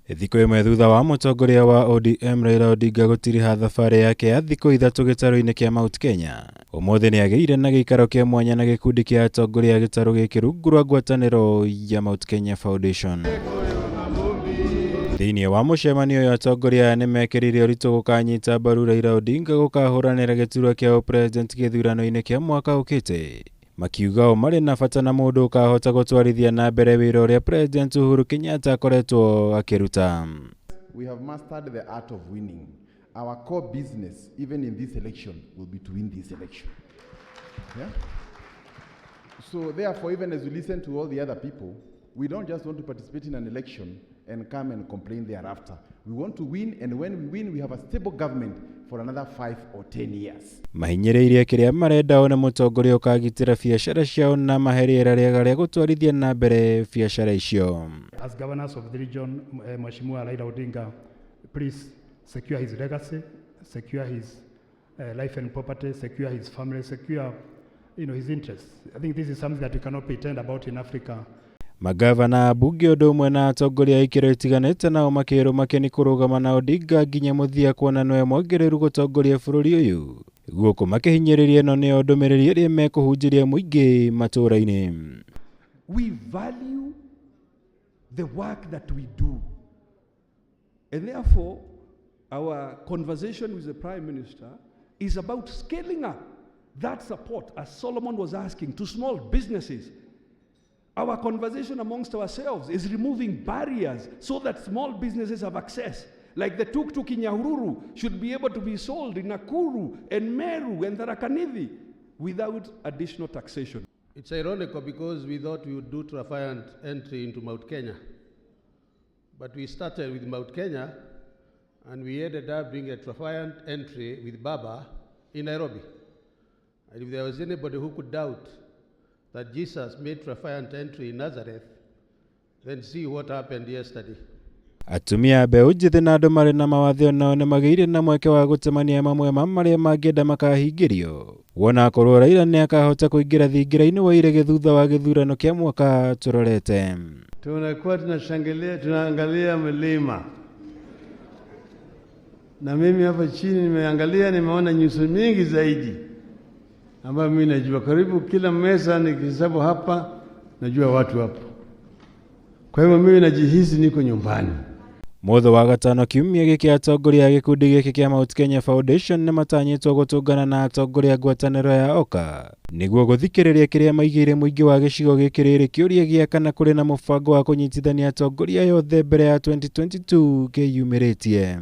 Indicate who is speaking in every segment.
Speaker 1: Thikũ ĩmwe thutha wa mũtongoria wa ODM Raila Odinga gũtiriha thabari yake ya thikũ ithatũ gĩtarũ-inĩ kĩa MT.KENYA, ũmũthĩ nĩ agĩire na gĩikaro kĩa mwanya na gĩkundi kĩa atongoria gĩtarũ gĩkĩ rungu rwa ngwatanĩro ya MT.KENYA Foundation. Thĩinĩ wa mũcemanio ũyũ atongoria nĩ mekĩrire ũritũ gũkanyita mbaru Raila Odinga gũkahũranĩra gĩturwa kĩa president gĩthurano-inĩ kĩa mwaka ũkĩte, makiuga marĩ na bata na mũndũ ũkahota gũtwarithia na mbere wĩra ũrĩa President Uhuru Kenyatta akoretwo akĩruta.
Speaker 2: We have mastered the art of winning. Our core business, even in this election, will be to win this election. Yeah? So therefore, even as we listen to all the other people, we don't just want to participate in an election and come and complain thereafter. We want to win, and when we win, we have a stable government for another 5 or 10 years.
Speaker 1: Mahinyĩrĩirie kĩrĩa marenda one mũtongoria ũkagitĩra biacara ciao na maheriera rĩega rĩa gũtwarithia na mbere biacara icio.
Speaker 3: As governors of the region, Mheshimiwa Raila Odinga, please secure his legacy, secure his life and property, secure his family, secure his interests. I think this is something that we cannot pretend about in Africa.
Speaker 1: Magavana, bunge ũndũ ũmwe na atongoria ikĩro itiganĩte nao makĩrũmake nĩ kũrũgama na Odinga nginya mũthia kuona nowe mwagĩrĩru gũtongoria bũrũri ũyũ, guoko makĩhinyĩrĩria ĩno nĩyo ndũmĩrĩri ĩrĩa mekũhunjĩria mũingĩ matũũra-inĩ.
Speaker 4: We value the work that we do, and therefore our conversation with the Prime Minister is about scaling up that support, as Solomon was asking, to small businesses. Our conversation amongst ourselves is removing barriers so that small businesses have access. Like the tuk-tuk in Nyahururu should be able to be sold in Nakuru and Meru and Tharaka-Nithi without additional taxation.
Speaker 5: It's ironical because we thought we would do triumphant entry into MT.KENYA. But we started with MT.KENYA and we ended up doing a triumphant entry with Baba in Nairobi. And if there was anybody who could doubt that Jesus made triumphant entry in Nazareth, then see what happened yesterday.
Speaker 1: Atumia mbeũ njĩthĩ na andũ marĩ na mawathe nao nĩ magĩire na mweke wa gũtemania mamwe marĩa mangĩenda makahingĩrio. Wona akorwo Raila nĩ akahota kũingĩra thingira-inĩ wa irege thutha wa gĩthurano kĩa mwaka tũrorete.
Speaker 6: Tunakuwa tunashangilia, tunaangalia milima. Na mimi hapa chini nimeangalia, nimeona nyuso mingi zaidi ambayo mimi najua. Karibu kila meza nikihesabu hapa najua watu hapo. Kwa hivyo mimi najihisi niko nyumbani.
Speaker 1: Motho wa gatano kiumia gĩkĩ atongoria gĩkundi gĩkĩ kĩa MT.KENYA Foundation nĩ matanyĩtwo gũtũngana na atongoria ngwatanĩro ya OKA nĩguo gũthikĩrĩria kĩrĩa maigĩire mũingĩ wa gĩcigo gĩkĩ rĩrĩ kĩũria gĩa kana kũrĩ na mũbango wa kũnyitithania atongoria yothe mbere ya 2022 kĩyumĩrĩtie.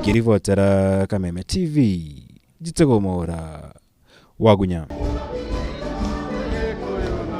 Speaker 1: Kirivotera Kameme TV, Jitego Mora, Wagunya.